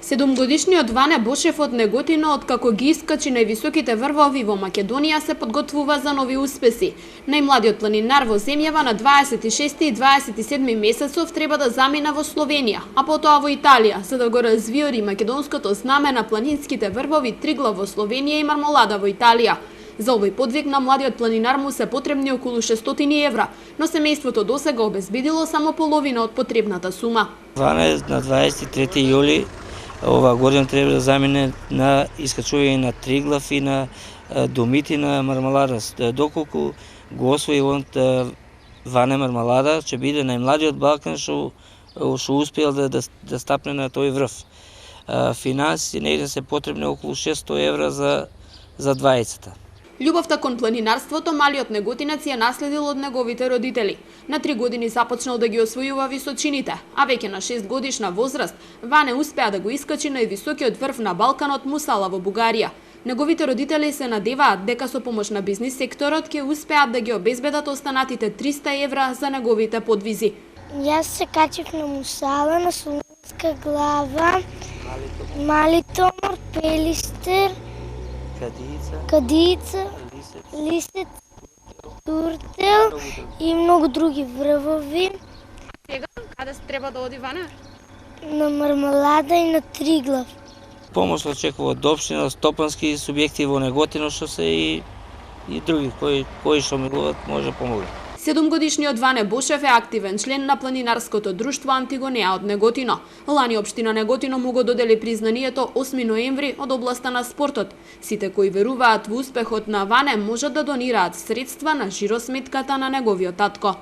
Седумгодишниот Ване Бошев од Неготино, откако ги искачи највисоките врвови во Македонија, се подготвува за нови успеси. Најмладиот планинар во земјава на 26 и 27 месецов треба да замина во Словенија, а потоа во Италија, за да го развиори македонското знаме на планинските врвови Триглав во Словенија и Мармолада во Италија. За овој подвиг на младиот планинар му се потребни околу 600 евра, но семејството досега обезбедило само половина од потребната сума. Ване на 23 јули ова година треба да замине на искачување на Триглав и на домите на Мармолада. Доколку го освои Ване Мармолада, ќе биде најмладиот Балкан што успел да стапне на тој врв. Финанси негде се потребни околу 600 евра за двајцата. Љубовта кон планинарството малиот неготинец ја наследил од неговите родители. На 3 години започнал да ги освојува височините, а веќе на 6 годишна возраст Ване успеа да го искачи највисокиот врв на Балканот Мусала во Бугарија. Неговите родители се надеваат дека со помош на бизнис секторот ќе успеат да ги обезбедат останатите 300 евра за неговите подвизи. Јас се качив на Мусала, на Солунска глава, Мали Томор, Пелистер, Кадица, Лисец, Туртел и многу други врвови. Сега, каде се треба да оди Ване? На Мармолада и на Триглав. Помош очекува од општина, стопански субјекти во Неготино, што се и други кои што милуват може помогнат. 7-годишниот Ване Бошев е активен член на планинарското друштво Антигонеа од Неготино. Лани општина Неготино му го додели признанието 8 ноември од областа на спортот. Сите кои веруваат во успехот на Ване можат да донираат средства на жиросметката на неговиот татко.